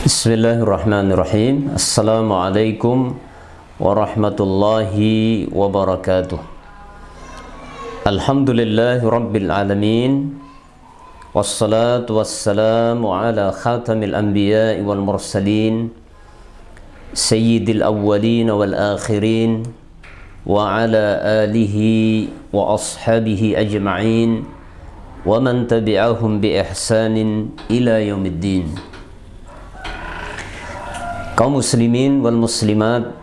Bismillahirrahmanirrahim. Assalamualaikum warahmatullahi wabarakatuh. Alhamdulillahi rabbil alamin. Wassalatu wassalamu ala khatamil anbiya'i wal mursalin, sayyidil awwalin wal akhirin, wa ala alihi wa ashabihi ajma'in, wa man tabi'ahum bi ihsanin ila yaumiddin. Kaum muslimin wal muslimat,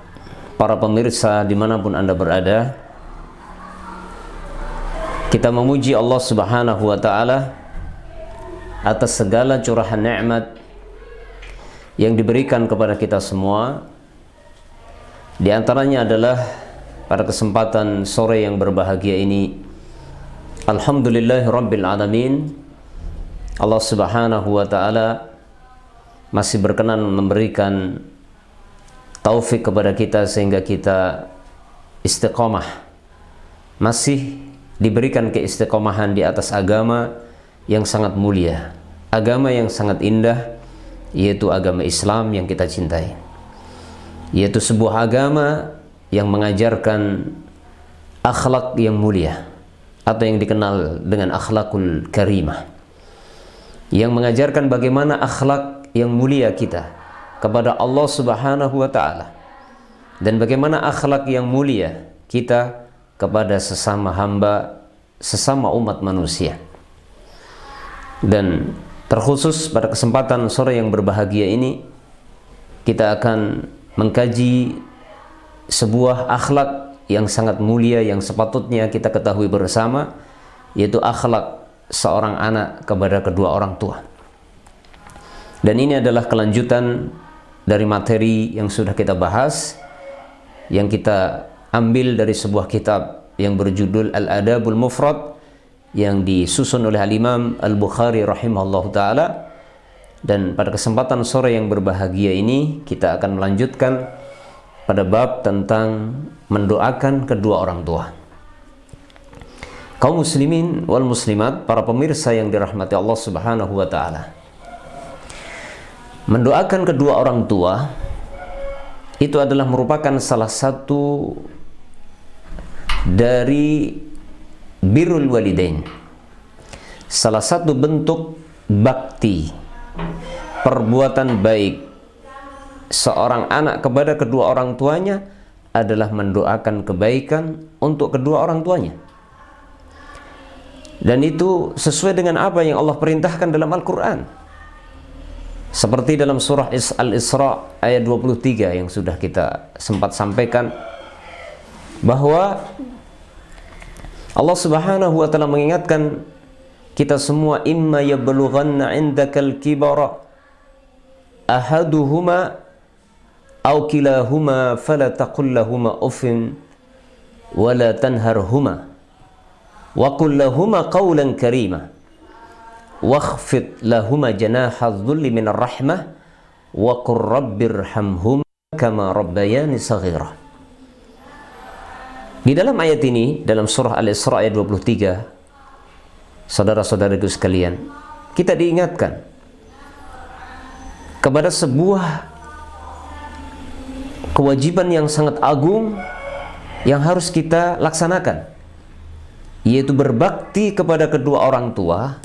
para pemirsa dimanapun Anda berada, kita memuji Allah Subhanahu wa ta'ala atas segala curahan nikmat yang diberikan kepada kita semua. Di antaranya adalah pada kesempatan sore yang berbahagia ini, alhamdulillahi rabbil alamin, Allah Subhanahu wa ta'ala masih berkenan memberikan taufik kepada kita sehingga kita istiqomah, masih diberikan keistiqomahan di atas agama yang sangat mulia, agama yang sangat indah, yaitu agama Islam yang kita cintai, yaitu sebuah agama yang mengajarkan akhlak yang mulia atau yang dikenal dengan akhlakul karimah, yang mengajarkan bagaimana akhlak yang mulia kita kepada Allah Subhanahu wa ta'ala, dan bagaimana akhlak yang mulia kita kepada sesama hamba, sesama umat manusia. Dan terkhusus pada kesempatan sore yang berbahagia ini, kita akan mengkaji sebuah akhlak yang sangat mulia yang sepatutnya kita ketahui bersama, yaitu akhlak seorang anak kepada kedua orang tua. Dan ini adalah kelanjutan dari materi yang sudah kita bahas, yang kita ambil dari sebuah kitab yang berjudul Al-Adabul Mufrad, yang disusun oleh Al-Imam Al-Bukhari rahimahullah ta'ala. Dan pada kesempatan sore yang berbahagia ini, kita akan melanjutkan pada bab tentang mendoakan kedua orang tua. Kaum muslimin wal muslimat, para pemirsa yang dirahmati Allah Subhanahu wa ta'ala, mendoakan kedua orang tua itu adalah merupakan salah satu dari birrul walidain, salah satu bentuk bakti, perbuatan baik seorang anak kepada kedua orang tuanya adalah mendoakan kebaikan untuk kedua orang tuanya. Dan itu sesuai dengan apa yang Allah perintahkan dalam Al-Quran, seperti dalam surah Al-Isra ayat 23 yang sudah kita sempat sampaikan, bahwa Allah Subhanahu wa ta'ala mengingatkan kita semua, imma yablughanna 'indakal kibara ahaduhuma aw kilahuma fala taqul lahumā uffin wa la tanharhuma wa qul lahumā qawlan karīmā wakhfid lahuma janaha dhulli minar rahmah wa qur rabbirhamhum kama rabbayani saghira. Di dalam ayat ini, dalam surah Al-Isra ayat 23, saudara-saudaraku sekalian, kita diingatkan kepada sebuah kewajiban yang sangat agung yang harus kita laksanakan, yaitu berbakti kepada kedua orang tua,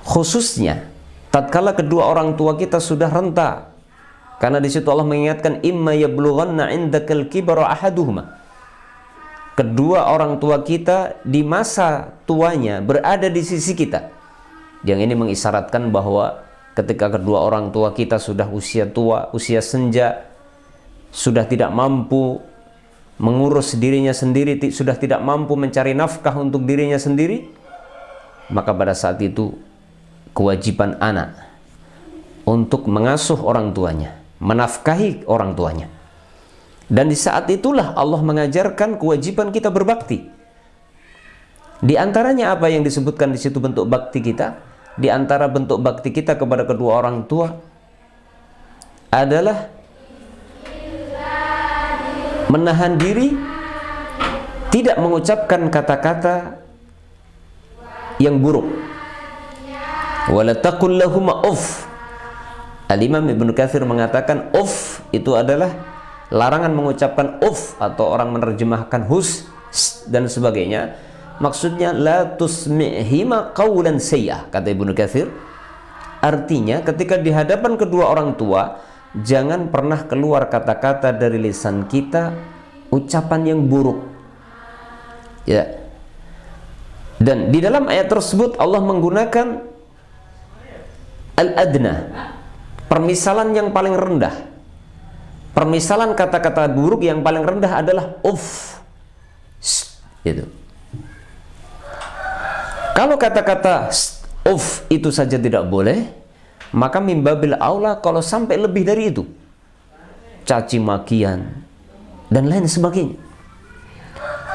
khususnya tatkala kedua orang tua kita sudah renta. Karena di situ Allah mengingatkan, imma yablughanna 'indakal kibara ahaduhuma, kedua orang tua kita di masa tuanya berada di sisi kita. Yang ini mengisyaratkan bahwa ketika kedua orang tua kita sudah usia tua, usia senja, sudah tidak mampu mengurus dirinya sendiri, sudah tidak mampu mencari nafkah untuk dirinya sendiri, maka pada saat itu kewajiban anak untuk mengasuh orang tuanya, menafkahi orang tuanya. Dan di saat itulah Allah mengajarkan kewajiban kita berbakti. Di antaranya apa yang disebutkan di situ bentuk bakti kita? Di antara bentuk bakti kita kepada kedua orang tua adalah menahan diri, tidak mengucapkan kata-kata yang buruk. Wala taqul lahum uff, Al-Imam Ibnu Katsir mengatakan uff itu adalah larangan mengucapkan uff, atau orang menerjemahkan hus dan sebagainya. Maksudnya la tusmi'hima qawlan sayyi'ah, kata Ibnu Katsir. Artinya ketika di hadapan kedua orang tua, jangan pernah keluar kata-kata dari lisan kita ucapan yang buruk. Ya. Dan di dalam ayat tersebut Allah menggunakan al-adna, permisalan yang paling rendah. Permisalan kata-kata buruk yang paling rendah adalah uff. Gitu. Kalau kata-kata uff itu saja tidak boleh, maka mimbabil aula kalau sampai lebih dari itu, caci makian dan lain sebagainya.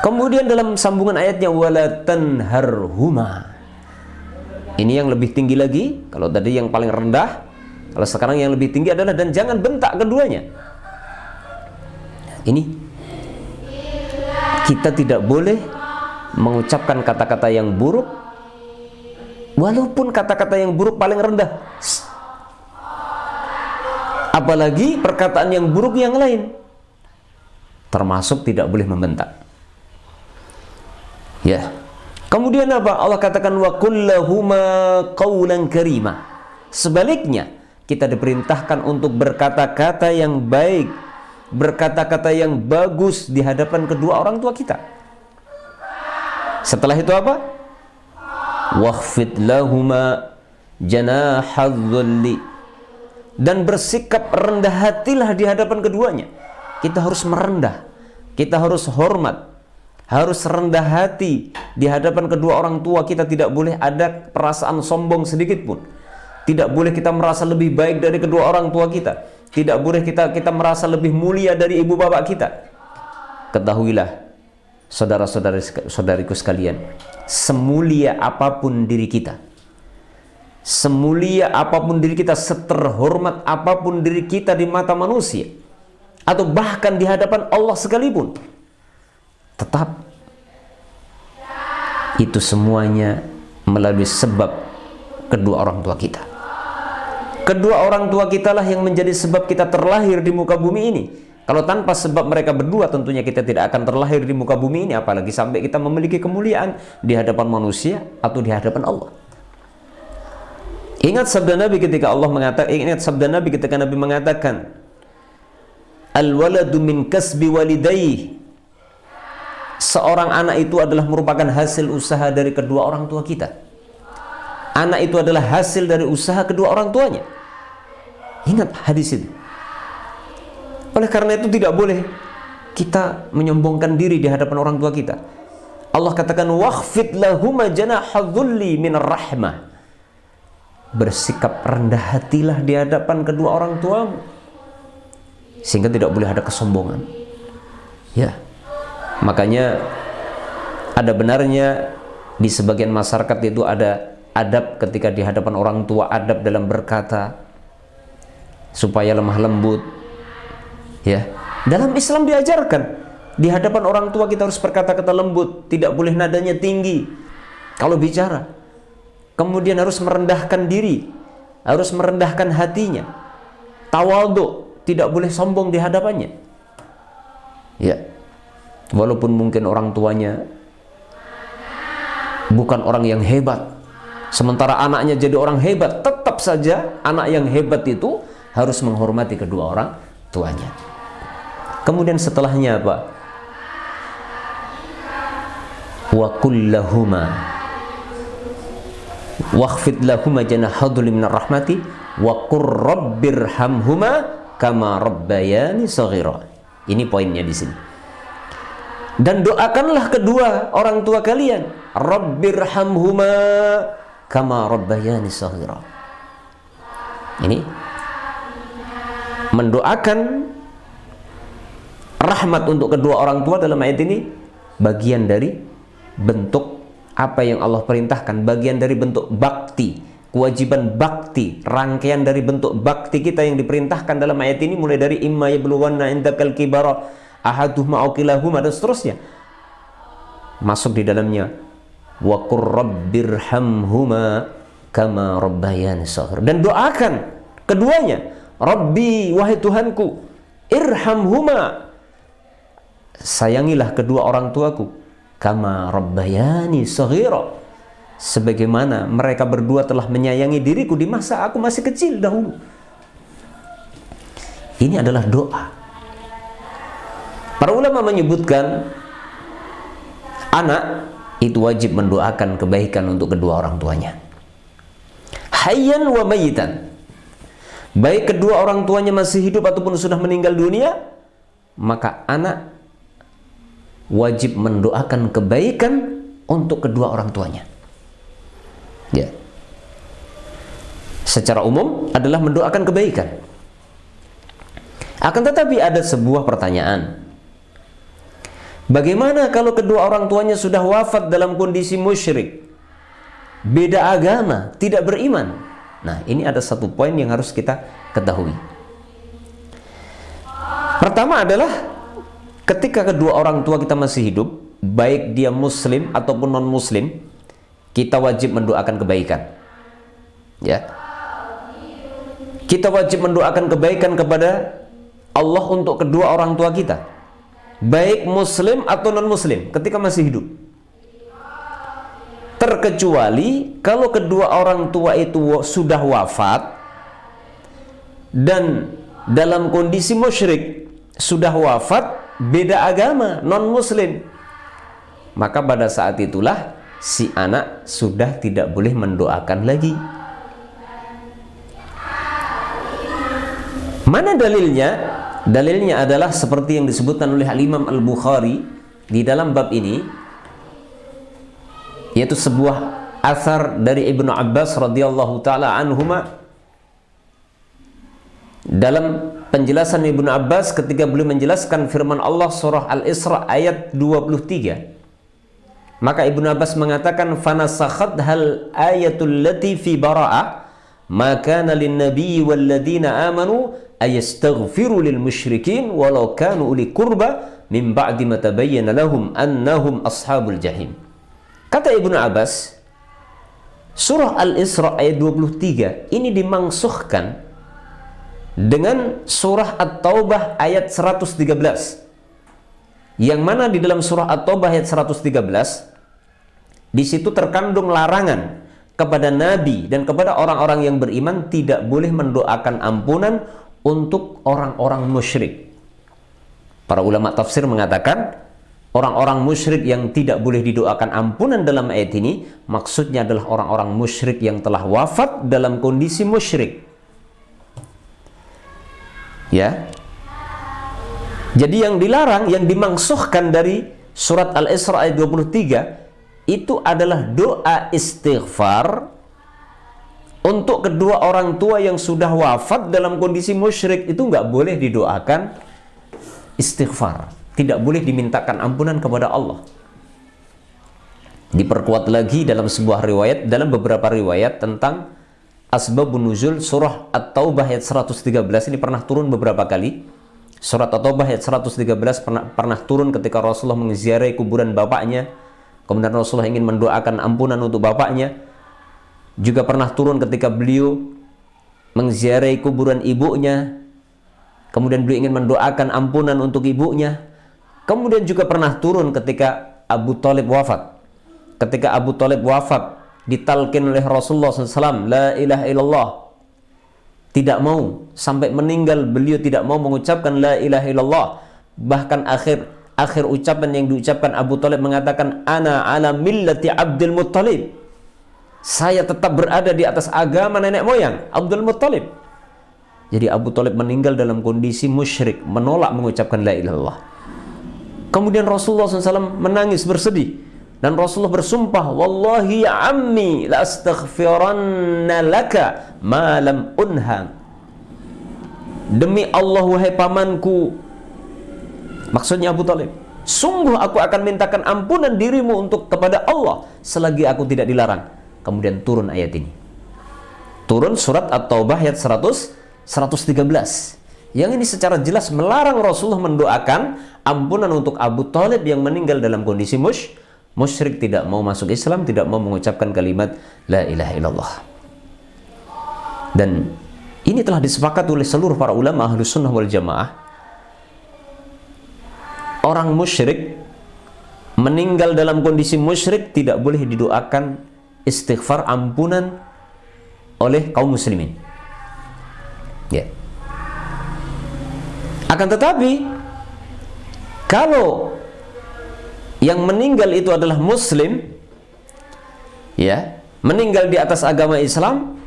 Kemudian dalam sambungan ayatnya wala tanharhuma. Ini yang lebih tinggi lagi. Kalau tadi yang paling rendah, kalau sekarang yang lebih tinggi adalah dan jangan bentak keduanya. Ini kita tidak boleh mengucapkan kata-kata yang buruk, walaupun kata-kata yang buruk paling rendah. Apalagi perkataan yang buruk yang lain, termasuk tidak boleh membentak. Ya. Kemudian apa? Allah katakan wa kullahuma qawlan karima. Sebaliknya, kita diperintahkan untuk berkata-kata yang baik, berkata-kata yang bagus di hadapan kedua orang tua kita. Setelah itu apa? Wakhfid lahuma janahadh-dhulli. Dan bersikap rendah hatilah di hadapan keduanya. Kita harus merendah, kita harus hormat, harus rendah hati di hadapan kedua orang tua kita. Tidak boleh ada perasaan sombong sedikit pun. Tidak boleh kita merasa lebih baik dari kedua orang tua kita. Tidak boleh kita merasa lebih mulia dari ibu bapak kita. Ketahuilah, saudara-saudariku sekalian, semulia apapun diri kita, semulia apapun diri kita, seterhormat apapun diri kita di mata manusia, atau bahkan di hadapan Allah sekalipun, tetap itu semuanya melalui sebab kedua orang tua kita. Kedua orang tua kita lah yang menjadi sebab kita terlahir di muka bumi ini. Kalau tanpa sebab mereka berdua, tentunya kita tidak akan terlahir di muka bumi ini, apalagi sampai kita memiliki kemuliaan di hadapan manusia atau di hadapan Allah. Ingat sabda Nabi ketika Nabi ketika Nabi mengatakan al-waladu min kasbi walidayhi. Seorang anak itu adalah merupakan hasil usaha dari kedua orang tua kita. Anak itu adalah hasil dari usaha kedua orang tuanya. Ingat hadis itu. Oleh karena itu tidak boleh kita menyombongkan diri di hadapan orang tua kita. Allah katakan wakhfid lahuma janahadh-dhulli minar rahmah. Bersikap rendah hatilah di hadapan kedua orang tuamu, sehingga tidak boleh ada kesombongan. Ya. Makanya ada benarnya di sebagian masyarakat itu ada adab ketika di hadapan orang tua, adab dalam berkata supaya lemah lembut. Ya, dalam Islam diajarkan di hadapan orang tua kita harus berkata-kata lembut, tidak boleh nadanya tinggi kalau bicara. Kemudian harus merendahkan diri, harus merendahkan hatinya, tawadhu, tidak boleh sombong di hadapannya. Ya. Walaupun mungkin orang tuanya bukan orang yang hebat, sementara anaknya jadi orang hebat, tetap saja anak yang hebat itu harus menghormati kedua orang tuanya. Kemudian setelahnya apa? Wa kullahuma wakhfid lahuma janahadh-dhulli minar rahmati wa qur rabbirhamhuma kama rabbayani shaghira. Ini poinnya di sini. Dan doakanlah kedua orang tua kalian, rabbirhamhuma kama rabbayani shaghira. Ini mendoakan rahmat untuk kedua orang tua dalam ayat ini bagian dari bentuk apa yang Allah perintahkan, bagian dari bentuk bakti, kewajiban bakti, rangkaian dari bentuk bakti kita yang diperintahkan dalam ayat ini, mulai dari imma yablughanna indakal kibara ahaduhuma aw kilahuma dan seterusnya, masuk di dalamnya wa qur rabbirhamhuma kama rabbayani shaghira. Dan doakan Keduanya, Rabbi, wahai Tuhanku, irhamhuma, sayangilah kedua orang tuaku, kama rabbayani shaghira, sebagaimana mereka berdua telah menyayangi diriku di masa aku masih kecil dahulu. Ini adalah doa. Para ulama menyebutkan anak itu wajib mendoakan kebaikan untuk kedua orang tuanya, hayyan wa mayitan, baik kedua orang tuanya masih hidup ataupun sudah meninggal dunia, maka anak wajib mendoakan kebaikan untuk kedua orang tuanya. Ya. Secara umum adalah mendoakan kebaikan. Akan tetapi ada sebuah pertanyaan. Bagaimana kalau kedua orang tuanya sudah wafat dalam kondisi musyrik, beda agama, tidak beriman? Nah, ini ada satu poin yang harus kita ketahui. Pertama adalah ketika kedua orang tua kita masih hidup, baik dia muslim ataupun non muslim, kita wajib mendoakan kebaikan. Ya. Kita wajib mendoakan kebaikan kepada Allah untuk kedua orang tua kita, baik muslim atau non muslim, ketika masih hidup. Terkecuali kalau kedua orang tua itu sudah wafat dan dalam kondisi musyrik, sudah wafat, beda agama, non muslim, maka pada saat itulah si anak sudah tidak boleh mendoakan lagi. Mana dalilnya? Dalilnya adalah seperti yang disebutkan oleh Al-Imam Al-Bukhari di dalam bab ini, yaitu sebuah asar dari Ibnu Abbas radhiyallahu taala anhuma. Dalam penjelasan Ibnu Abbas ketika beliau menjelaskan firman Allah surah Al-Isra ayat 23, maka Ibnu Abbas mengatakan, fanasakhat hal ayatul lati fi bara'ah ma kana lin nabiyyi wal ladina amanu ayastaghfiru lil musyrikin walau kanu uli qurba min ba'di ma tabayyana lahum annahum ashabul jahim. Kata Ibnu Abbas, surah Al-Isra ayat 23 ini dimansuhkan dengan surah At-Taubah ayat 113, yang mana di dalam surah At-Taubah ayat 113 di situ terkandung larangan kepada Nabi dan kepada orang-orang yang beriman tidak boleh mendoakan ampunan untuk orang-orang musyrik. Para ulama tafsir mengatakan orang-orang musyrik yang tidak boleh didoakan ampunan dalam ayat ini maksudnya adalah orang-orang musyrik yang telah wafat dalam kondisi musyrik. Ya. Jadi yang dilarang, yang dimansuhkan dari surat Al-Isra ayat 23 itu adalah doa istighfar untuk kedua orang tua yang sudah wafat dalam kondisi musyrik. Itu nggak boleh didoakan istighfar, tidak boleh dimintakan ampunan kepada Allah. Diperkuat lagi dalam sebuah riwayat, dalam beberapa riwayat tentang asbabun nuzul surah At-Taubah ayat 113 ini pernah turun beberapa kali. Surat At-Taubah ayat 113 pernah turun ketika Rasulullah menziarahi kuburan bapaknya, kemudian Rasulullah ingin mendoakan ampunan untuk bapaknya. Juga pernah turun ketika beliau mengziarahi kuburan ibunya, kemudian beliau ingin mendoakan ampunan untuk ibunya. Kemudian juga pernah turun ketika Abu Thalib wafat. Ketika Abu Thalib wafat, ditalkin oleh Rasulullah SAW, la ilaha illallah. Tidak mau, sampai meninggal beliau tidak mau mengucapkan la ilaha illallah. Bahkan akhir ucapan yang diucapkan Abu Thalib mengatakan, ana ala millati Abdul Muttalib. Saya tetap berada di atas agama nenek moyang Abdul Muttalib. Jadi Abu Thalib meninggal dalam kondisi musyrik, menolak mengucapkan la ilaha illallah. Kemudian Rasulullah SAW menangis bersedih, dan Rasulullah bersumpah, wallahi ya ammi la astaghfiranna laka ma lam unha. Demi Allah wahai pamanku, maksudnya Abu Thalib, sungguh aku akan mintakan ampunan dirimu untuk kepada Allah selagi aku tidak dilarang. Kemudian turun ayat ini. Turun surat At-Taubah ayat 113. Yang ini secara jelas melarang Rasulullah mendoakan ampunan untuk Abu Thalib yang meninggal dalam kondisi musyrik, tidak mau masuk Islam, tidak mau mengucapkan kalimat la ilaha illallah. Dan Ini telah disepakati oleh seluruh para ulama Ahlus Sunnah wal Jamaah. Orang musyrik meninggal dalam kondisi musyrik tidak boleh didoakan istighfar ampunan oleh kaum muslimin. Ya. Akan tetapi kalau yang meninggal itu adalah muslim, ya, meninggal di atas agama Islam,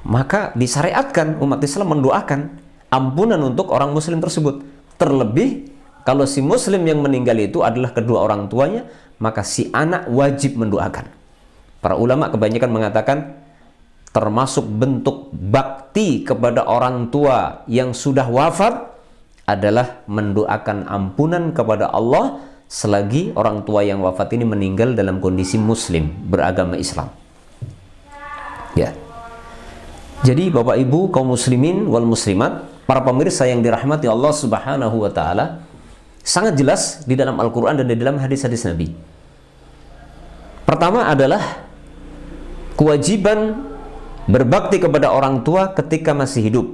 maka disyariatkan umat Islam mendoakan ampunan untuk orang muslim tersebut. Terlebih kalau si muslim yang meninggal itu adalah kedua orang tuanya, maka si anak wajib mendoakan. Para ulama kebanyakan mengatakan termasuk bentuk bakti kepada orang tua yang sudah wafat adalah mendoakan ampunan kepada Allah selagi orang tua yang wafat ini meninggal dalam kondisi muslim, beragama Islam. Ya. Jadi Bapak Ibu kaum muslimin wal muslimat, para pemirsa yang dirahmati Allah Subhanahu wa taala, sangat jelas di dalam Al-Qur'an dan di dalam hadis-hadis Nabi. Pertama adalah kewajiban berbakti kepada orang tua ketika masih hidup,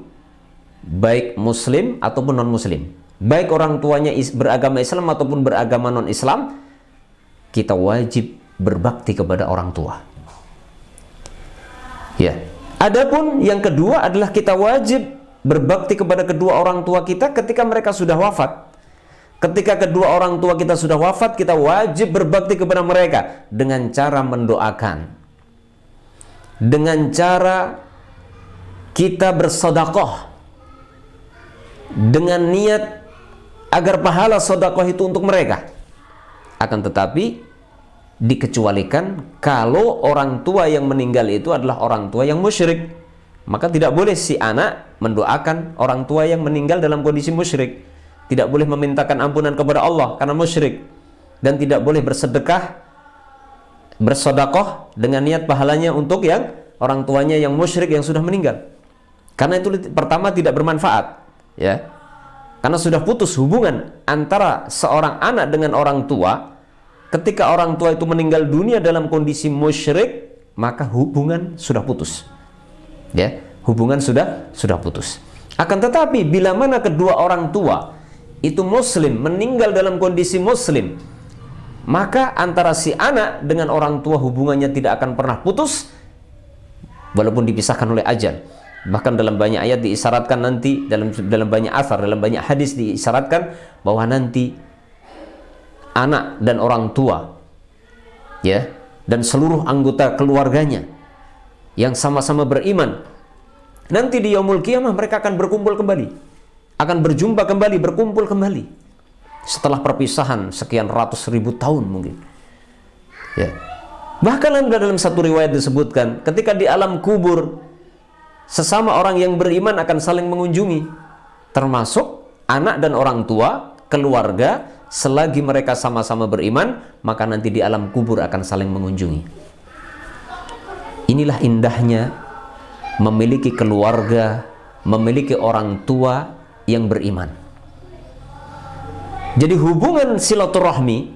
baik muslim ataupun non-muslim. Baik orang tuanya beragama Islam ataupun beragama non-Islam, kita wajib berbakti kepada orang tua. Ya. Adapun yang kedua adalah kita wajib berbakti kepada kedua orang tua kita ketika mereka sudah wafat. Ketika kedua orang tua kita sudah wafat, kita wajib berbakti kepada mereka dengan cara mendoakan, dengan cara kita bersedekah, dengan niat agar pahala sedekah itu untuk mereka. Akan tetapi dikecualikan kalau orang tua yang meninggal itu adalah orang tua yang musyrik, maka tidak boleh si anak mendoakan orang tua yang meninggal dalam kondisi musyrik, tidak boleh memintakan ampunan kepada Allah karena musyrik, dan tidak boleh bersedekah, bersedekah dengan niat pahalanya untuk yang orang tuanya yang musyrik yang sudah meninggal, karena itu pertama tidak bermanfaat, ya, karena sudah putus hubungan antara seorang anak dengan orang tua. Ketika orang tua itu meninggal dunia dalam kondisi musyrik, maka hubungan sudah putus. Ya, hubungan sudah putus. Akan tetapi bila mana kedua orang tua itu muslim, meninggal dalam kondisi muslim, maka antara si anak dengan orang tua hubungannya tidak akan pernah putus walaupun dipisahkan oleh ajal. Bahkan dalam banyak ayat diisyaratkan nanti, dalam banyak athar, dalam banyak hadis diisyaratkan bahwa nanti anak dan orang tua, ya, dan seluruh anggota keluarganya yang sama-sama beriman, nanti di yaumul qiyamah mereka akan berkumpul kembali, akan berjumpa kembali, berkumpul kembali setelah perpisahan sekian ratus ribu tahun mungkin, ya. Bahkan dalam satu riwayat disebutkan ketika di alam kubur sesama orang yang beriman akan saling mengunjungi, termasuk anak dan orang tua, keluarga. Selagi mereka sama-sama beriman, maka nanti di alam kubur akan saling mengunjungi. Inilah indahnya memiliki keluarga, memiliki orang tua yang beriman. Jadi hubungan silaturahmi,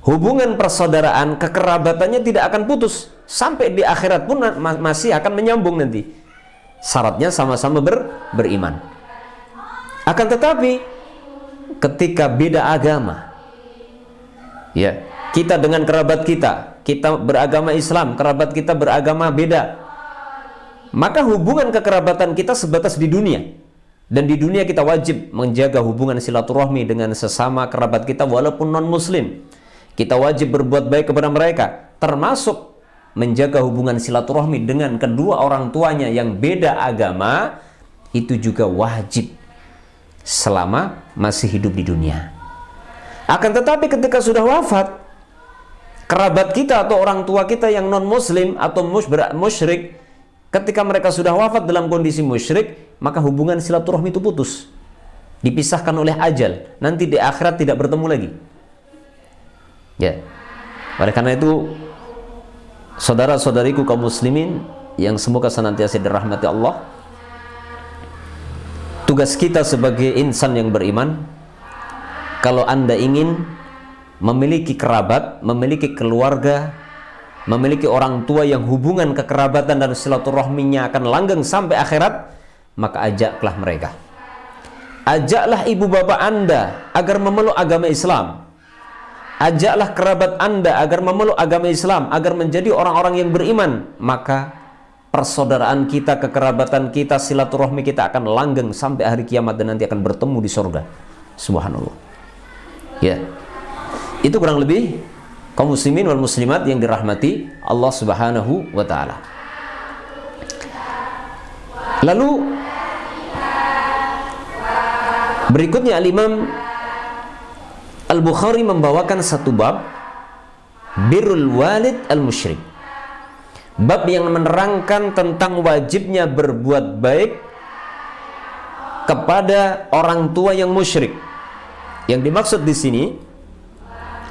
hubungan persaudaraan, kekerabatannya tidak akan putus. Sampai di akhirat pun masih akan menyambung nanti. Syaratnya sama-sama beriman. Akan tetapi ketika beda agama, ya, kita dengan kerabat kita beragama Islam, kerabat kita beragama beda, maka hubungan kekerabatan kita sebatas di dunia, dan di dunia kita wajib menjaga hubungan silaturahmi dengan sesama kerabat kita walaupun non muslim. Kita wajib berbuat baik kepada mereka, termasuk menjaga hubungan silaturahmi dengan kedua orang tuanya yang beda agama, itu juga wajib selama masih hidup di dunia. Akan tetapi ketika sudah wafat, kerabat kita atau orang tua kita yang non muslim atau musyrik, ketika mereka sudah wafat dalam kondisi musyrik, maka hubungan silaturahmi itu putus, dipisahkan oleh ajal, nanti di akhirat tidak bertemu lagi, ya. Oleh karena itu, saudara-saudariku kaum muslimin yang semoga senantiasa dirahmati Allah, tugas kita sebagai insan yang beriman, kalau Anda ingin memiliki kerabat, memiliki keluarga, memiliki orang tua yang hubungan kekerabatan dan silaturahminya akan langgeng sampai akhirat, maka ajaklah mereka. Ajaklah ibu bapak Anda agar memeluk agama Islam. Ajaklah kerabat Anda agar memeluk agama Islam, agar menjadi orang-orang yang beriman. Maka persaudaraan kita, kekerabatan kita, silaturahmi kita akan langgeng sampai hari kiamat dan nanti akan bertemu di surga. Subhanallah. Ya. Itu kurang lebih kaum muslimin wal muslimat yang dirahmati Allah Subhanahu wa taala. Lalu berikutnya Al-Imam Al-Bukhari membawakan satu bab birrul walid al-musyrik. Bab yang menerangkan tentang wajibnya berbuat baik kepada orang tua yang musyrik. Yang dimaksud di sini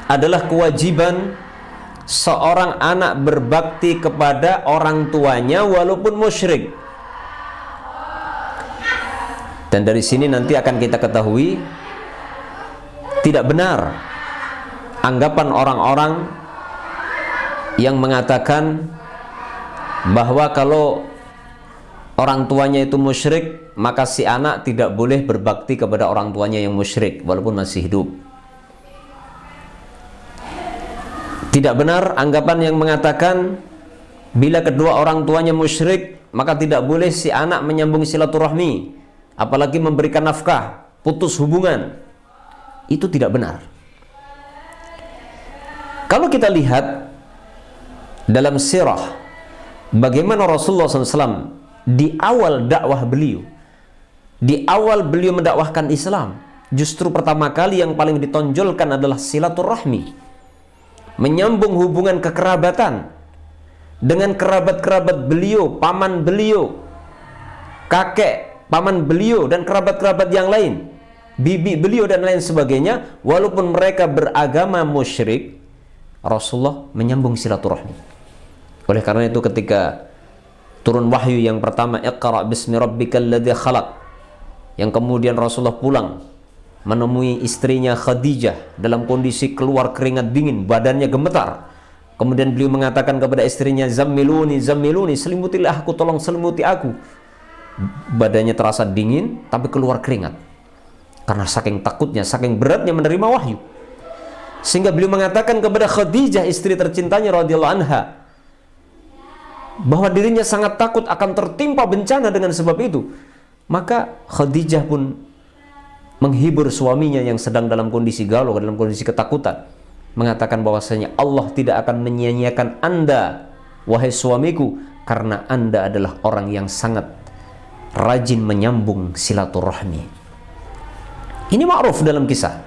adalah kewajiban seorang anak berbakti kepada orang tuanya walaupun musyrik. Dan dari sini nanti akan kita ketahui tidak benar anggapan orang-orang yang mengatakan bahwa kalau orang tuanya itu musyrik, maka si anak tidak boleh berbakti kepada orang tuanya yang musyrik walaupun masih hidup. Tidak benar anggapan yang mengatakan bila kedua orang tuanya musyrik, maka tidak boleh si anak menyambung silaturahmi, apalagi memberikan nafkah, putus hubungan. Itu tidak benar. Kalau kita lihat dalam sirah bagaimana Rasulullah SAW di awal dakwah beliau, di awal beliau mendakwahkan Islam, justru pertama kali yang paling ditonjolkan adalah silaturahmi, menyambung hubungan kekerabatan dengan kerabat-kerabat beliau, paman beliau, kakek, paman beliau, dan kerabat-kerabat yang lain, bibi beliau dan lain sebagainya. Walaupun mereka beragama musyrik, Rasulullah menyambung silaturahmi. Oleh karena itu ketika turun wahyu yang pertama, Iqra bismi rabbikal ladzi khalaq, yang kemudian Rasulullah pulang menemui istrinya Khadijah dalam kondisi keluar keringat dingin, badannya gemetar. Kemudian beliau mengatakan kepada istrinya, zammiluni, zammiluni, selimutilah aku, tolong selimuti aku. Badannya terasa dingin tapi keluar keringat karena saking takutnya, saking beratnya menerima wahyu. Sehingga beliau mengatakan kepada Khadijah, istri tercintanya radhiyallahu anha, bahwa dirinya sangat takut akan tertimpa bencana dengan sebab itu. Maka Khadijah pun menghibur suaminya yang sedang dalam kondisi galau, dalam kondisi ketakutan, mengatakan bahwasanya Allah tidak akan menyia-nyiakan Anda, wahai suamiku, karena Anda adalah orang yang sangat rajin menyambung silaturahmi. Ini ma'ruf dalam kisah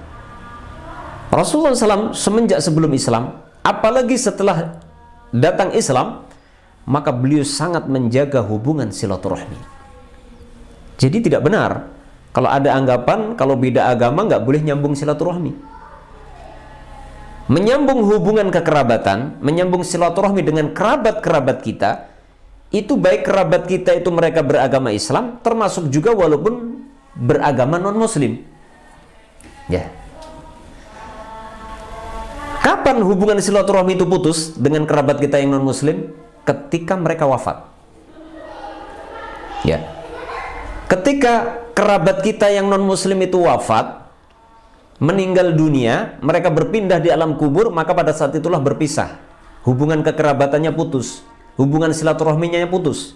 Rasulullah SAW semenjak sebelum Islam, apalagi setelah datang Islam, maka beliau sangat menjaga hubungan silaturahmi. Jadi tidak benar kalau ada anggapan kalau beda agama nggak boleh nyambung silaturahmi. Menyambung hubungan kekerabatan, menyambung silaturahmi dengan kerabat-kerabat kita, itu baik kerabat kita itu mereka beragama Islam, termasuk juga walaupun beragama non-muslim. Ya. Kapan hubungan silaturahmi itu putus dengan kerabat kita yang non-muslim? Ketika mereka wafat. Ya. Ketika kerabat kita yang non-muslim itu wafat, meninggal dunia, mereka berpindah di alam kubur, maka pada saat itulah berpisah. Hubungan kekerabatannya putus, hubungan silaturahminya putus.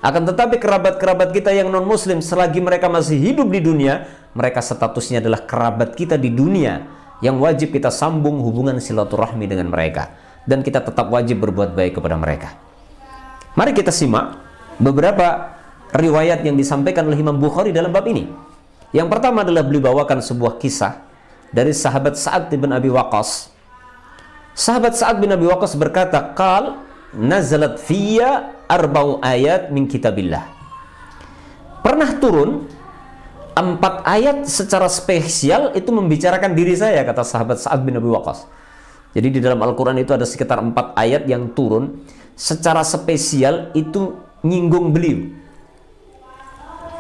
Akan tetapi kerabat-kerabat kita yang non-muslim, selagi mereka masih hidup di dunia, mereka statusnya adalah kerabat kita di dunia, yang wajib kita sambung hubungan silaturahmi dengan mereka, dan kita tetap wajib berbuat baik kepada mereka. Mari kita simak beberapa riwayat yang disampaikan oleh Imam Bukhari dalam bab ini. Yang pertama adalah beliau bawakan sebuah kisah dari sahabat Sa'ad bin Abi Waqqas. Sahabat Sa'ad bin Abi Waqqas berkata, qal nazalat fiyya arba'u ayat min kitabillah. Pernah turun 4 ayat secara spesial itu membicarakan diri saya, kata sahabat Sa'ad bin Abi Waqqas. Jadi di dalam Al-Quran itu ada sekitar 4 ayat yang turun secara spesial itu nyinggung beliau.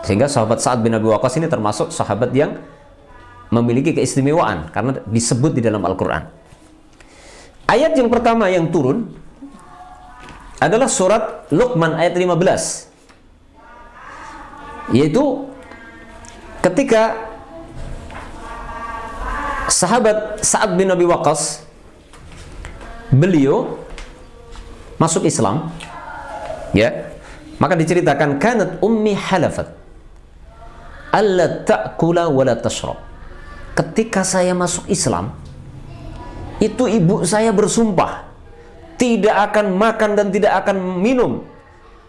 Sehingga sahabat Sa'ad bin Abi Waqqas ini termasuk sahabat yang memiliki keistimewaan karena disebut di dalam Al-Quran. Ayat yang pertama yang turun adalah surat Luqman ayat 15. yaitu ketika sahabat Sa'ad bin Abi Waqqas, beliau masuk Islam, ya, maka diceritakan kanat ummi halafat alla ta'kula wa la tashrab. Ketika saya masuk Islam, itu ibu saya bersumpah tidak akan makan dan tidak akan minum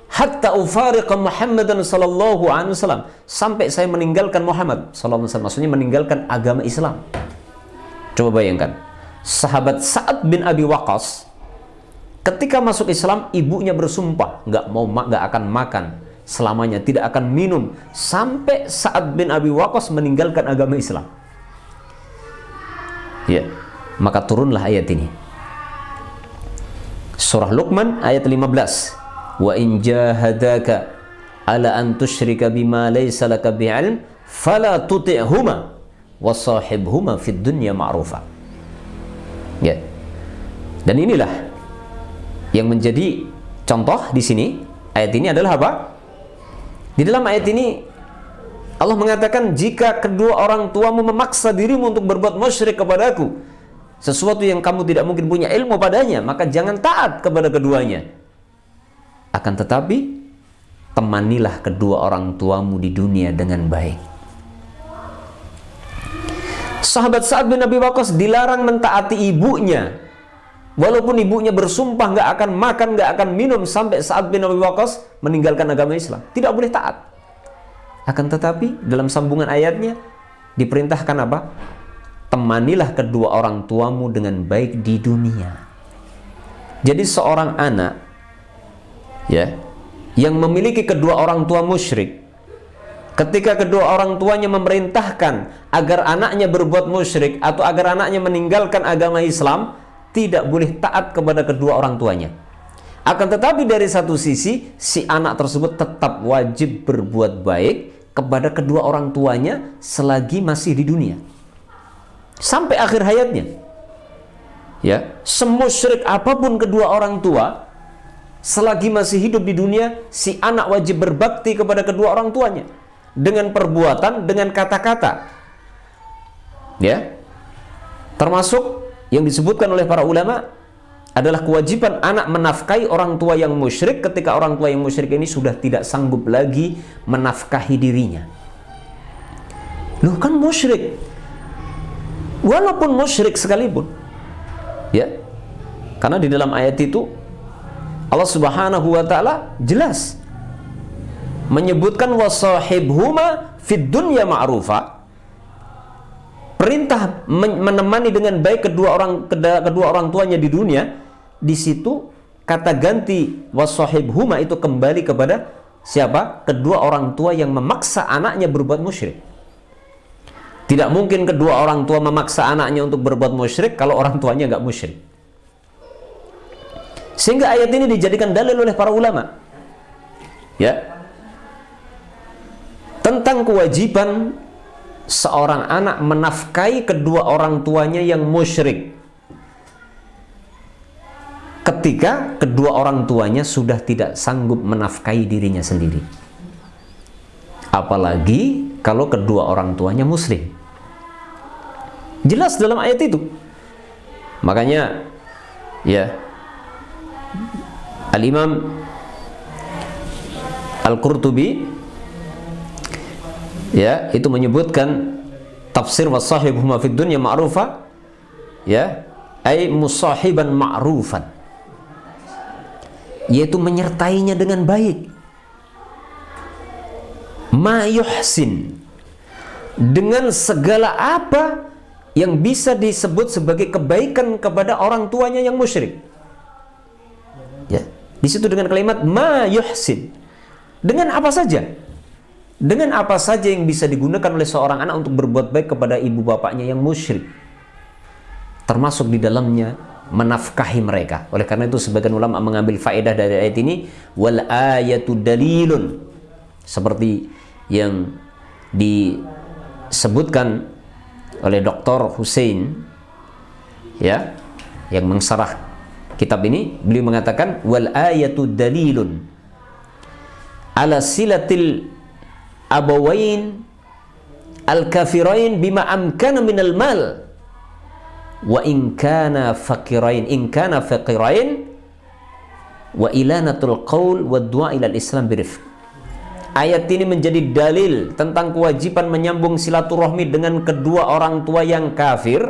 hatta ufariqa Muhammadan sallallahu alaihi wasallam, sampai saya meninggalkan Muhammad sallallahu alaihi wasallam, maksudnya meninggalkan agama Islam. Coba bayangkan, sahabat Sa'ad bin Abi Waqqas ketika masuk Islam, ibunya bersumpah nggak akan makan selamanya, tidak akan minum sampai Sa'ad bin Abi Waqqas meninggalkan agama Islam. Ya, maka turunlah ayat ini. Surah Luqman ayat 15. Wa in jahadaka ala an tusyrika bima laysa laka bi'ilm fala tuti'huma wa sahibhuma fid dunya ma'rufa. Ya. Dan inilah yang menjadi contoh di sini. Ayat ini adalah apa? Di dalam ayat ini Allah mengatakan, jika kedua orang tuamu memaksa dirimu untuk berbuat musyrik kepadaku, sesuatu yang kamu tidak mungkin punya ilmu padanya, maka jangan taat kepada keduanya. Akan tetapi temanilah kedua orang tuamu di dunia dengan baik. Sahabat Sa'ad bin Abi Waqqas dilarang mentaati ibunya, walaupun ibunya bersumpah nggak akan makan, nggak akan minum sampai Sa'ad bin Abi Waqqas meninggalkan agama Islam. Tidak boleh taat. Akan tetapi dalam sambungan ayatnya diperintahkan apa? Temanilah kedua orang tuamu dengan baik di dunia. Jadi seorang anak, ya, yang memiliki kedua orang tua musyrik, ketika kedua orang tuanya memerintahkan agar anaknya berbuat musyrik atau agar anaknya meninggalkan agama Islam, tidak boleh taat kepada kedua orang tuanya. Akan tetapi dari satu sisi, si anak tersebut tetap wajib berbuat baik kepada kedua orang tuanya selagi masih di dunia, sampai akhir hayatnya. Ya, semusyrik apapun kedua orang tua, selagi masih hidup di dunia, si anak wajib berbakti kepada kedua orang tuanya dengan perbuatan, dengan kata-kata. Ya, termasuk yang disebutkan oleh para ulama adalah kewajiban anak menafkahi orang tua yang musyrik ketika orang tua yang musyrik ini sudah tidak sanggup lagi menafkahi dirinya. Loh, kan musyrik. Walaupun musyrik sekalipun. Ya. Karena di dalam ayat itu Allah Subhanahu wa taala jelas menyebutkan wasahibhuma fid dunya ma'rufa. Perintah menemani dengan baik kedua orang tuanya di dunia. Di situ kata ganti wasahibhuma itu kembali kepada siapa? Kedua orang tua yang memaksa anaknya berbuat musyrik. Tidak mungkin kedua orang tua memaksa anaknya untuk berbuat musyrik kalau orang tuanya nggak musyrik. Sehingga ayat ini dijadikan dalil oleh para ulama, ya, tentang kewajiban seorang anak menafkahi kedua orang tuanya yang musyrik ketika kedua orang tuanya sudah tidak sanggup menafkahi dirinya sendiri. Apalagi kalau kedua orang tuanya muslim. Jelas dalam ayat itu. Makanya ya, Al-Imam Al-Qurtubi ya, itu menyebutkan tafsir wasahibhuma fid dunya ma'rufa, ya, ay musahiban ma'rufan, yaitu menyertainya dengan baik, ma yuhsin, dengan segala apa yang bisa disebut sebagai kebaikan kepada orang tuanya yang musyrik. Ya, di situ dengan kalimat ma yuhsin, dengan apa saja, dengan apa saja yang bisa digunakan oleh seorang anak untuk berbuat baik kepada ibu bapaknya yang musyrik, termasuk di dalamnya menafkahi mereka. Oleh karena itu sebagian ulama mengambil faedah dari ayat ini, wal ayatu dalilun, seperti yang disebutkan oleh Dr. Hussein, ya, yang mengsarah kitab ini. Beliau mengatakan wal ayatu dalilun ala silatil abawain al-kafirain bima amkana minal mal wa in kana faqirain wa ilanatul qaul wa du'a ilal islam birifq. Ayat ini menjadi dalil tentang kewajiban menyambung silaturahmi dengan kedua orang tua yang kafir.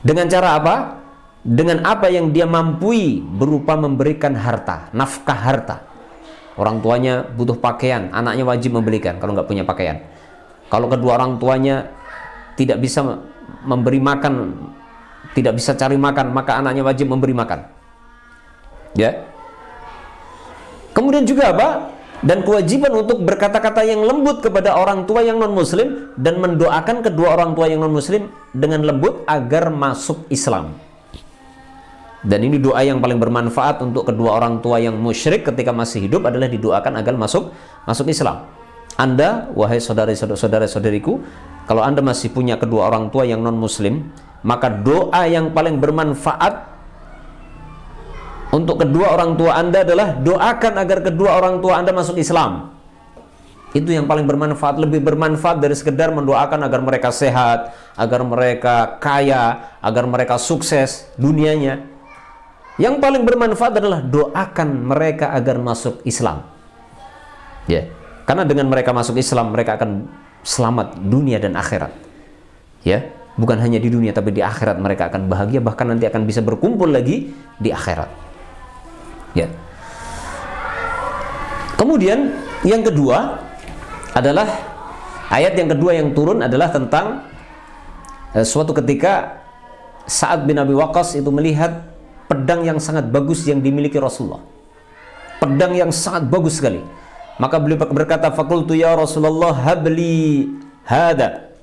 Dengan cara apa? Dengan apa yang dia mampu berupa memberikan harta, nafkah harta. Orang tuanya butuh pakaian, anaknya wajib membelikan kalau nggak punya pakaian. Kalau kedua orang tuanya tidak bisa memberi makan, tidak bisa cari makan, maka anaknya wajib memberi makan. Ya. Kemudian juga apa? Dan kewajiban untuk berkata-kata yang lembut kepada orang tua yang non-muslim dan mendoakan kedua orang tua yang non-muslim dengan lembut agar masuk Islam. Dan ini doa yang paling bermanfaat untuk kedua orang tua yang musyrik ketika masih hidup adalah didoakan agar masuk Islam. Anda, wahai saudara-saudariku, kalau Anda masih punya kedua orang tua yang non-muslim, maka doa yang paling bermanfaat untuk kedua orang tua Anda adalah doakan agar kedua orang tua Anda masuk Islam. Itu yang paling bermanfaat, lebih bermanfaat dari sekedar mendoakan agar mereka sehat, agar mereka kaya, agar mereka sukses dunianya. Yang paling bermanfaat adalah doakan mereka agar masuk Islam. Ya, karena dengan mereka masuk Islam, mereka akan selamat dunia dan akhirat. Ya, bukan hanya di dunia tapi di akhirat mereka akan bahagia, bahkan nanti akan bisa berkumpul lagi di akhirat. Ya. Kemudian yang kedua adalah ayat yang kedua yang turun adalah tentang suatu ketika Sa'ad bin Abi Waqqas itu melihat pedang yang sangat bagus yang dimiliki Rasulullah. Pedang yang sangat bagus sekali. Maka beliau berkata, "Faqultu ya Rasulullah habli hada."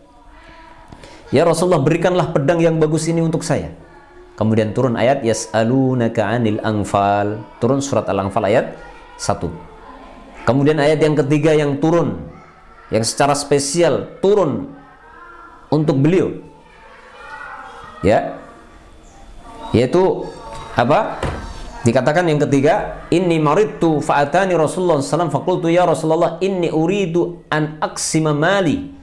Ya Rasulullah, berikanlah pedang yang bagus ini untuk saya. Kemudian turun ayat yas'alunaka 'anil anfal, turun surat Al-Anfal ayat 1. Kemudian ayat yang ketiga yang turun, yang secara spesial turun untuk beliau, ya, yaitu apa? Dikatakan yang ketiga, inni maridtu fa'atani Rasulullah sallallahu alaihi wasallam faqultu ya Rasulullah inni uridu an aqsima mali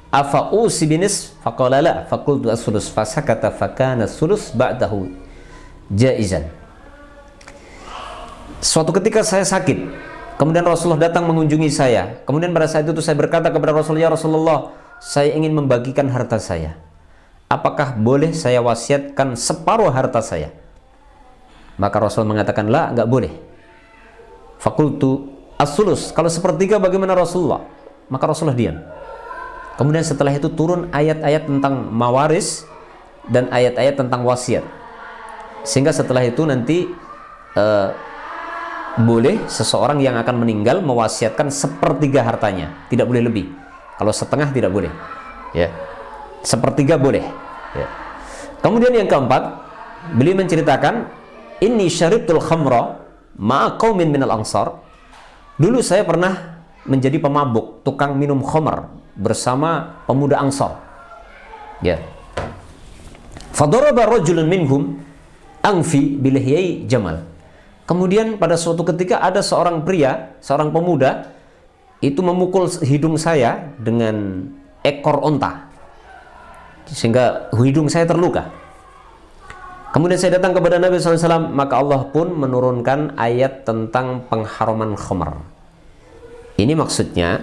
afa usi binis faqala la faqultu as-sulus fasakata fakana as-sulus ba'dahu jaizan. Suatu ketika saya sakit, kemudian Rasulullah datang mengunjungi saya. Kemudian pada saat itu saya berkata kepada Rasulullah, ya Rasulullah, saya ingin membagikan harta saya. Apakah boleh saya wasiatkan separuh harta saya? Maka Rasul mengatakan, la, enggak boleh. Fakultu as-sulus, kalau sepertiga bagaimana Rasulullah? Maka Rasulullah diam. Kemudian setelah itu turun ayat-ayat tentang mawaris dan ayat-ayat tentang wasiat. Sehingga setelah itu nanti boleh seseorang yang akan meninggal mewasiatkan sepertiga hartanya, tidak boleh lebih. Kalau setengah tidak boleh, ya. Sepertiga boleh, ya. Kemudian yang keempat, beliau menceritakan, inni syaribtul khamra ma'a qaumin minal ansar. Dulu saya pernah menjadi pemabuk, tukang minum khamr bersama pemuda Ansar, ya. Fadaraba rajulun minhum angfi bilihyai jamal. Kemudian pada suatu ketika ada seorang pria, seorang pemuda itu memukul hidung saya dengan ekor onta sehingga hidung saya terluka. Kemudian saya datang kepada Nabi SAW, maka Allah pun menurunkan ayat tentang pengharaman khamr. Ini maksudnya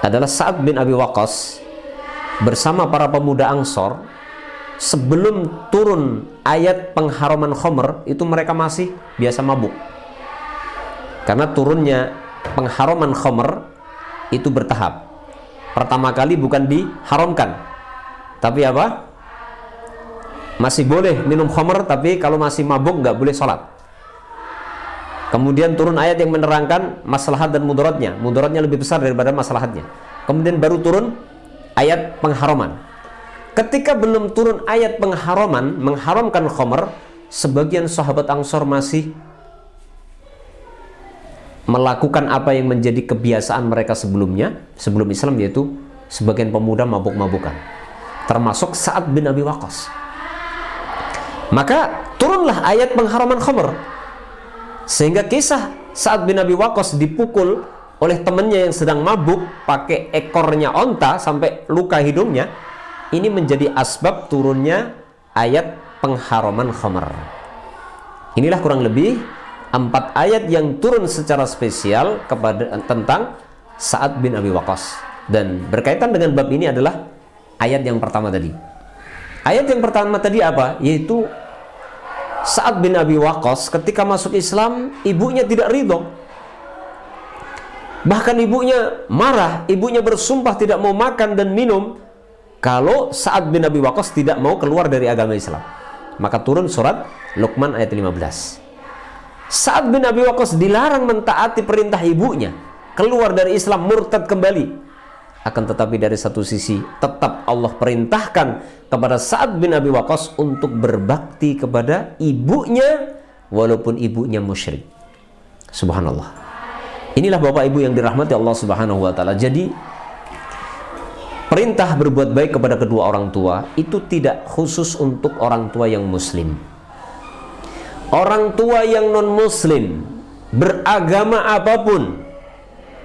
adalah Sa'ad bin Abi Waqqas bersama para pemuda Ansor, sebelum turun ayat pengharaman khamr itu mereka masih biasa mabuk. Karena turunnya pengharaman khamr itu bertahap. Pertama kali bukan diharamkan, tapi apa? Masih boleh minum khamr, tapi kalau masih mabuk nggak boleh sholat. Kemudian turun ayat yang menerangkan maslahat dan mudaratnya. Mudaratnya lebih besar daripada maslahatnya. Kemudian baru turun ayat pengharaman. Ketika belum turun ayat pengharaman, mengharamkan khamr, sebagian sahabat Ansor masih melakukan apa yang menjadi kebiasaan mereka sebelumnya, sebelum Islam, yaitu sebagian pemuda mabuk-mabukan. Termasuk Sa'ad bin Abi Waqqas. Maka turunlah ayat pengharaman khamr. Sehingga kisah Sa'ad bin Abi Waqqas dipukul oleh temannya yang sedang mabuk pakai ekornya onta sampai luka hidungnya. Ini menjadi asbab turunnya ayat pengharaman khamar. Inilah kurang lebih 4 ayat yang turun secara spesial tentang Sa'ad bin Abi Waqqas. Dan berkaitan dengan bab ini adalah ayat yang pertama tadi. Ayat yang pertama tadi apa? Yaitu Sa'ad bin Abi Waqqas ketika masuk Islam, ibunya tidak ridho. Bahkan ibunya marah, ibunya bersumpah tidak mau makan dan minum kalau Sa'ad bin Abi Waqqas tidak mau keluar dari agama Islam. Maka turun surat Luqman ayat 15. Sa'ad bin Abi Waqqas dilarang mentaati perintah ibunya, keluar dari Islam, murtad kembali. Akan tetapi dari satu sisi tetap Allah perintahkan kepada Sa'ad bin Abi Waqqas untuk berbakti kepada ibunya walaupun ibunya musyrik. Subhanallah. Inilah Bapak Ibu yang dirahmati Allah Subhanahu wa taala. Jadi perintah berbuat baik kepada kedua orang tua itu tidak khusus untuk orang tua yang muslim. Orang tua yang non muslim, beragama apapun,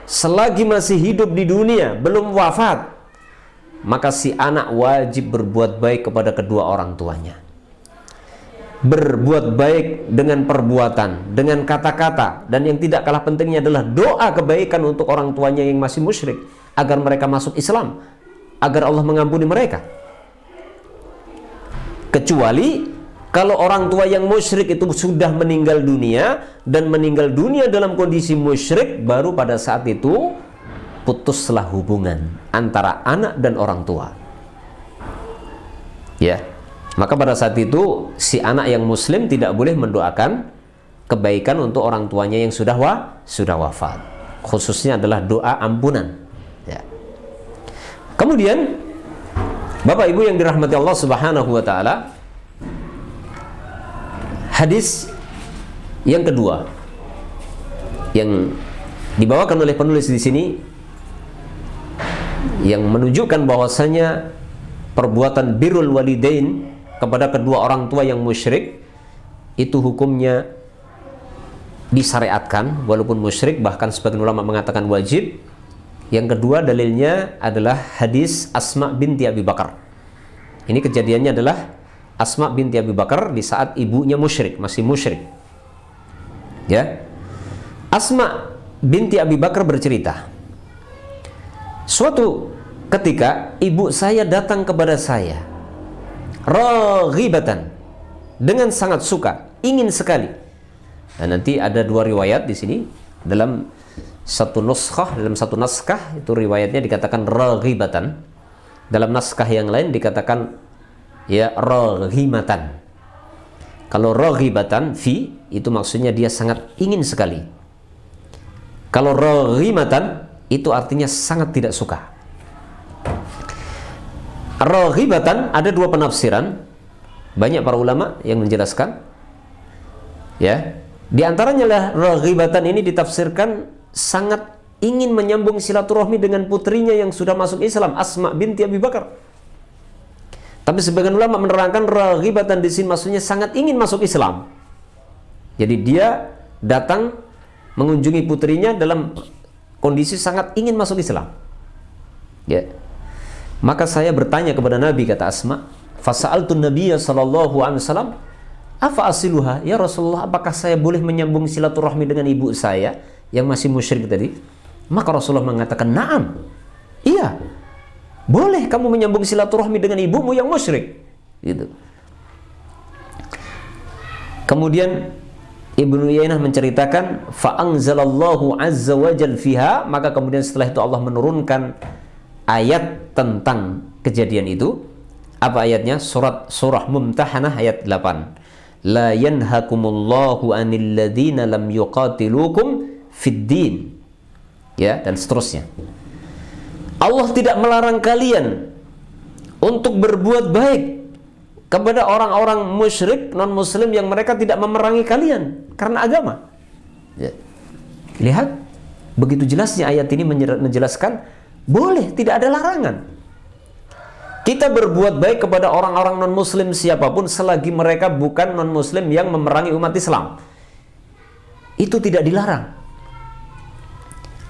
selagi masih hidup di dunia, belum wafat, maka si anak wajib berbuat baik kepada kedua orang tuanya. Berbuat baik dengan perbuatan, dengan kata-kata, dan yang tidak kalah pentingnya adalah doa kebaikan untuk orang tuanya yang masih musyrik, agar mereka masuk Islam, agar Allah mengampuni mereka. Kecuali kalau orang tua yang musyrik itu sudah meninggal dunia, dan meninggal dunia dalam kondisi musyrik, baru pada saat itu putuslah hubungan antara anak dan orang tua. Ya, maka pada saat itu si anak yang muslim tidak boleh mendoakan kebaikan untuk orang tuanya yang sudah wafat. Khususnya adalah doa ampunan. Ya. Kemudian Bapak Ibu yang dirahmati Allah Subhanahu wa taala, hadis yang kedua yang dibawakan oleh penulis di sini yang menunjukkan bahwasanya perbuatan birrul walidain kepada kedua orang tua yang musyrik itu hukumnya disyariatkan walaupun musyrik, bahkan sebagian ulama mengatakan wajib. Yang kedua dalilnya adalah hadis Asma binti Abi Bakar. Ini kejadiannya adalah Asma binti Abi Bakar di saat ibunya musyrik, masih musyrik. Ya. Asma binti Abi Bakar bercerita, suatu ketika ibu saya datang kepada saya raghibatan, dengan sangat suka, ingin sekali. Dan nanti ada 2 riwayat di sini. Dalam satu naskah itu riwayatnya dikatakan raghibatan. Dalam naskah yang lain dikatakan ya raghimatan. Kalau raghibatan fi itu maksudnya dia sangat ingin sekali. Kalau raghimatan itu artinya sangat tidak suka. Raghibatan ada 2 penafsiran. Banyak para ulama yang menjelaskan. Ya, di antaranya lah raghibatan ini ditafsirkan sangat ingin menyambung silaturahmi dengan putrinya yang sudah masuk Islam, Asma binti Abi Bakar. Tapi sebagian ulama menerangkan raghibatan di sini maksudnya sangat ingin masuk Islam. Jadi dia datang mengunjungi putrinya dalam kondisi sangat ingin masuk Islam. Ya. Maka saya bertanya kepada Nabi, kata Asma, fasa'altun Nabiyya sallallahu alaihi wasallam, afa asiluha, ya Rasulullah, apakah saya boleh menyambung silaturahmi dengan ibu saya yang masih musyrik tadi? Maka Rasulullah mengatakan, na'am, iya, boleh kamu menyambung silaturahmi dengan ibumu yang musyrik. Gitu. Kemudian Ibnu Uyainah menceritakan, fa'anzalallahu azza wa jal fiha, maka kemudian setelah itu Allah menurunkan ayat tentang kejadian itu. Apa ayatnya? Surah Mumtahanah ayat 8. La yanhakumullahu anil ladzina lam yuqatilukum fid din. Ya, dan seterusnya. Allah tidak melarang kalian untuk berbuat baik kepada orang-orang musyrik non-muslim yang mereka tidak memerangi kalian karena agama. Ya. Lihat, begitu jelasnya ayat ini menjelaskan boleh, tidak ada larangan. Kita berbuat baik kepada orang-orang non-muslim siapapun selagi mereka bukan non-muslim yang memerangi umat Islam. Itu tidak dilarang.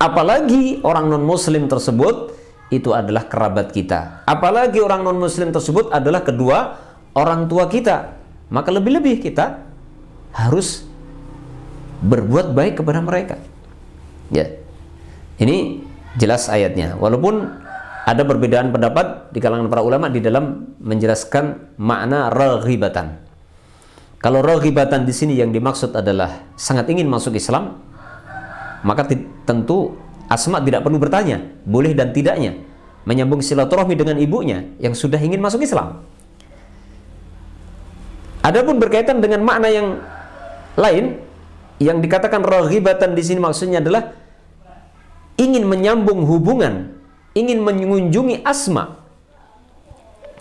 Apalagi orang non-muslim tersebut itu adalah kerabat kita. Apalagi orang non-muslim tersebut adalah kedua orang tua kita. Maka lebih-lebih kita harus berbuat baik kepada mereka. Ya. Ini jelas ayatnya. Walaupun ada perbedaan pendapat di kalangan para ulama di dalam menjelaskan makna raghibatan. Kalau raghibatan di sini yang dimaksud adalah sangat ingin masuk Islam, maka tentu Asma tidak perlu bertanya boleh dan tidaknya menyambung silaturahmi dengan ibunya yang sudah ingin masuk Islam. Adapun berkaitan dengan makna yang lain, yang dikatakan raghibatan di sini maksudnya adalah ingin menyambung hubungan, ingin mengunjungi Asma.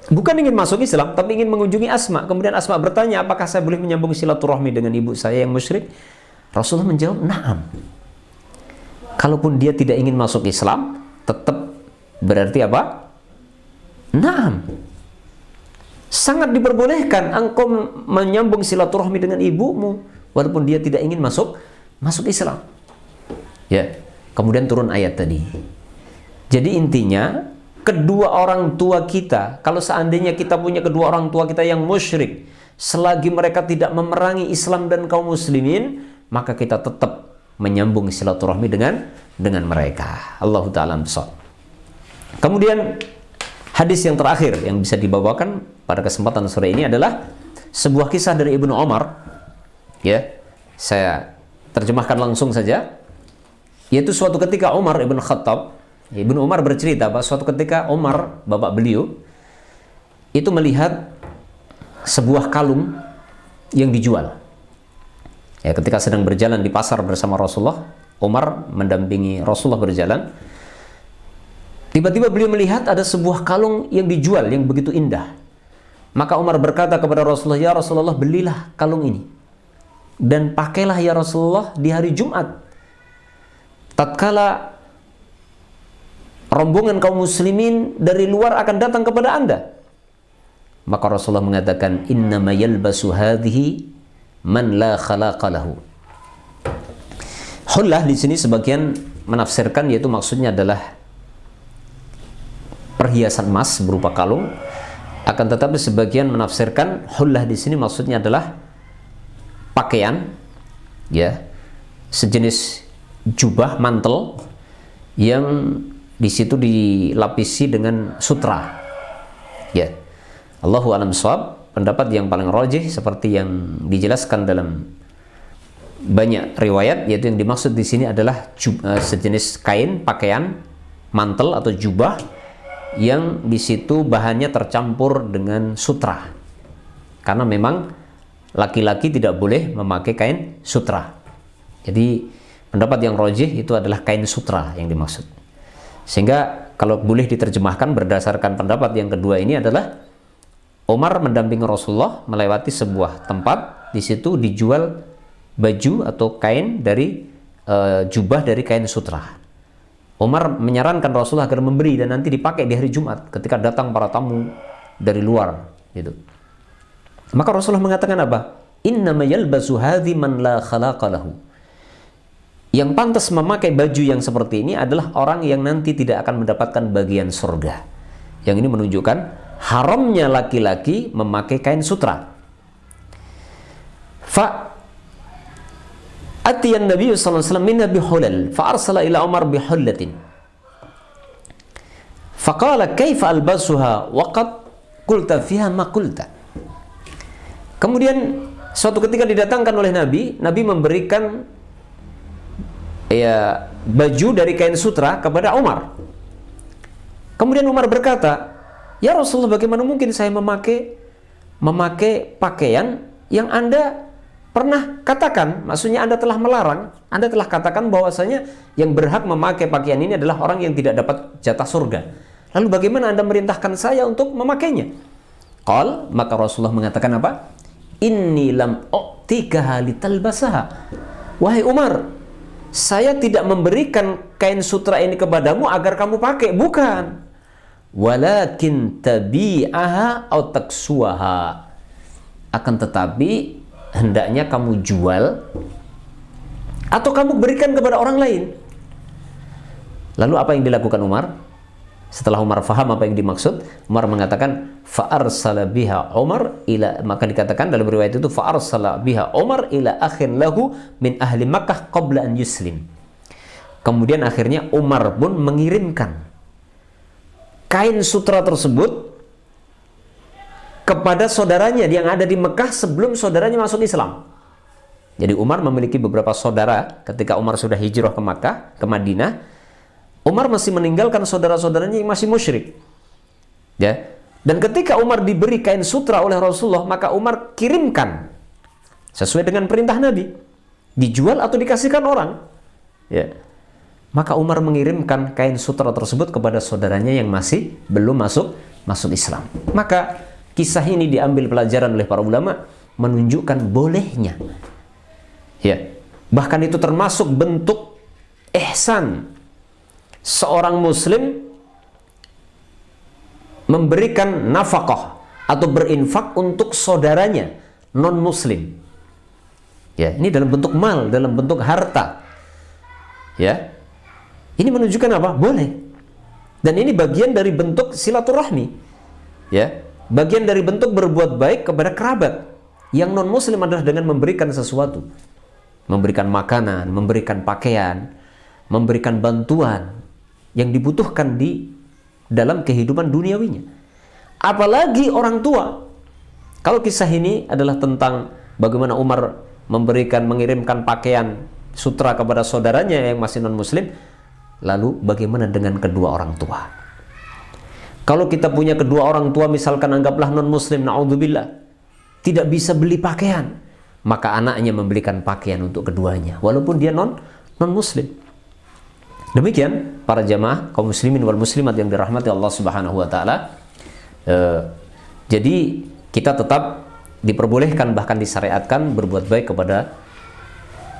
Bukan ingin masuk Islam, tapi ingin mengunjungi Asma. Kemudian Asma bertanya, apakah saya boleh menyambung silaturahmi dengan ibu saya yang musyrik? Rasulullah menjawab, na'am. Kalaupun dia tidak ingin masuk Islam, tetap berarti apa? Na'am. Sangat diperbolehkan engkau menyambung silaturahmi dengan ibumu walaupun dia tidak ingin masuk Islam. Ya, kemudian turun ayat tadi. Jadi intinya, kedua orang tua kita, kalau seandainya kita punya kedua orang tua kita yang musyrik, selagi mereka tidak memerangi Islam dan kaum muslimin, maka kita tetap menyambung silaturahmi dengan mereka. Allahu ta'ala bishawab. Kemudian hadis yang terakhir yang bisa dibawakan pada kesempatan sore ini adalah sebuah kisah dari Ibnu Umar. Ya, saya terjemahkan langsung saja. Yaitu suatu ketika Umar ibn Khattab, Ibnu Umar bercerita bahwa suatu ketika Umar, bapak beliau, itu melihat sebuah kalung yang dijual. Ya, ketika sedang berjalan di pasar bersama Rasulullah, Umar mendampingi Rasulullah berjalan. Tiba-tiba beliau melihat ada sebuah kalung yang dijual yang begitu indah. Maka Umar berkata kepada Rasulullah, "Ya Rasulullah, belilah kalung ini dan pakailah ya Rasulullah di hari Jumat. Tatkala rombongan kaum muslimin dari luar akan datang kepada Anda." Maka Rasulullah mengatakan, "Innama yalbasu hadhihi man la khalaqa lahu." Hullah di sini sebagian menafsirkan yaitu maksudnya adalah perhiasan emas berupa kalung. Akan tetapi sebagian menafsirkan hullah di sini maksudnya adalah pakaian, ya, sejenis jubah, mantel yang di situ dilapisi dengan sutra. Ya. Allahu a'lam bishawab. Pendapat yang paling rajih seperti yang dijelaskan dalam banyak riwayat, yaitu yang dimaksud di sini adalah sejenis kain, pakaian, mantel atau jubah yang di situ bahannya tercampur dengan sutra. Karena memang laki-laki tidak boleh memakai kain sutra. Jadi pendapat yang rajih itu adalah kain sutra yang dimaksud. Sehingga kalau boleh diterjemahkan berdasarkan pendapat yang kedua ini adalah Umar mendampingi Rasulullah melewati sebuah tempat, di situ dijual baju atau kain dari jubah dari kain sutra. Umar menyarankan Rasulullah agar memberi dan nanti dipakai di hari Jumat ketika datang para tamu dari luar, gitu. Maka Rasulullah mengatakan apa? Innama yalbasu hadhi man la khalaqa lahu. Yang pantas memakai baju yang seperti ini adalah orang yang nanti tidak akan mendapatkan bagian surga. Yang ini menunjukkan haramnya laki-laki memakai kain sutra. Fa atiyan Nabi sallallahu alaihi wasallam minna bihulal fa arsala ila Umar bihullatin. Faqala kaifa albasuha wa qad qulta fiha ma qulta. Kemudian suatu ketika didatangkan oleh Nabi, Nabi memberikan ya baju dari kain sutra kepada Umar. Kemudian Umar berkata, "Ya Rasulullah, bagaimana mungkin saya memakai pakaian yang Anda pernah katakan?" Maksudnya Anda telah melarang, Anda telah katakan bahwasanya yang berhak memakai pakaian ini adalah orang yang tidak dapat jatah surga. Lalu bagaimana Anda merintahkan saya untuk memakainya? Qal, maka Rasulullah mengatakan apa? Inni lam u'tikaha litalbasaha. Wahai Umar, saya tidak memberikan kain sutra ini kepadamu agar kamu pakai, bukan. Walakin tabi'aha atau taksuaha. Akan tetapi hendaknya kamu jual atau kamu berikan kepada orang lain. Lalu apa yang dilakukan Umar? Setelah Umar faham apa yang dimaksud, Umar mengatakan fa'arsala biha Umar ila, maka dikatakan dalam riwayat itu fa'arsala biha Umar ila akhin lahu min ahli Makkah qabla an yuslim. Kemudian akhirnya Umar pun mengirimkan kain sutra tersebut kepada saudaranya yang ada di Mekah sebelum saudaranya masuk Islam. Jadi Umar memiliki beberapa saudara ketika Umar sudah hijrah ke Makkah, ke Madinah. Umar masih meninggalkan saudara-saudaranya yang masih musyrik. Ya. Dan ketika Umar diberi kain sutra oleh Rasulullah, maka Umar kirimkan sesuai dengan perintah Nabi, dijual atau dikasihkan orang. Ya. Maka Umar mengirimkan kain sutra tersebut kepada saudaranya yang masih belum masuk Islam. Maka kisah ini diambil pelajaran oleh para ulama, menunjukkan bolehnya. Ya. Bahkan itu termasuk bentuk ihsan seorang muslim memberikan nafkah atau berinfak untuk saudaranya non muslim. Ya, ini dalam bentuk mal, dalam bentuk harta. Ya. Ini menunjukkan apa? Boleh. Dan ini bagian dari bentuk silaturahmi. Ya. Bagian dari bentuk berbuat baik kepada kerabat. Yang non muslim adalah dengan memberikan sesuatu. Memberikan makanan, memberikan pakaian, memberikan bantuan yang dibutuhkan di dalam kehidupan duniawinya. Apalagi orang tua. Kalau kisah ini adalah tentang bagaimana Umar mengirimkan pakaian sutra kepada saudaranya yang masih non-muslim, lalu bagaimana dengan kedua orang tua? Kalau kita punya kedua orang tua, misalkan anggaplah non-muslim, na'udzubillah, tidak bisa beli pakaian, maka anaknya membelikan pakaian untuk keduanya, walaupun dia non-muslim. Demikian para jamaah kaum muslimin wal muslimat yang dirahmati Allah Subhanahu wa taala. Jadi kita tetap diperbolehkan, bahkan disyariatkan berbuat baik kepada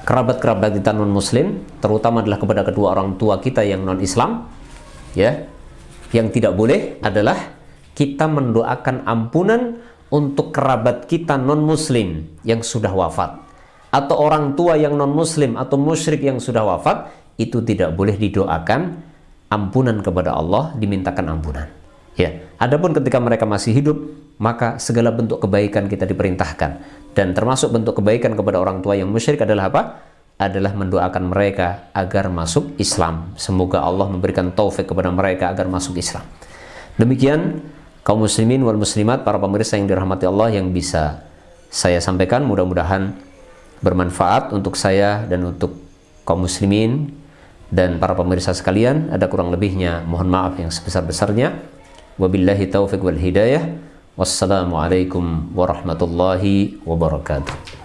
kerabat-kerabat kita non muslim, terutama adalah kepada kedua orang tua kita yang non Islam. Ya. Yang tidak boleh adalah kita mendoakan ampunan untuk kerabat kita non muslim yang sudah wafat, atau orang tua yang non muslim atau musyrik yang sudah wafat. Itu tidak boleh didoakan ampunan kepada Allah, dimintakan ampunan. Ya, adapun ketika mereka masih hidup, maka segala bentuk kebaikan kita diperintahkan. Dan termasuk bentuk kebaikan kepada orang tua yang musyrik adalah apa? Adalah mendoakan mereka agar masuk Islam. Semoga Allah memberikan taufik kepada mereka agar masuk Islam. Demikian kaum muslimin wal muslimat, para pemirsa yang dirahmati Allah, yang bisa saya sampaikan. Mudah-mudahan bermanfaat untuk saya dan untuk kaum muslimin dan para pemirsa sekalian. Ada kurang lebihnya mohon maaf yang sebesar-besarnya. Wabillahi taufiq wal hidayah. Wassalamualaikum warahmatullahi wabarakatuh.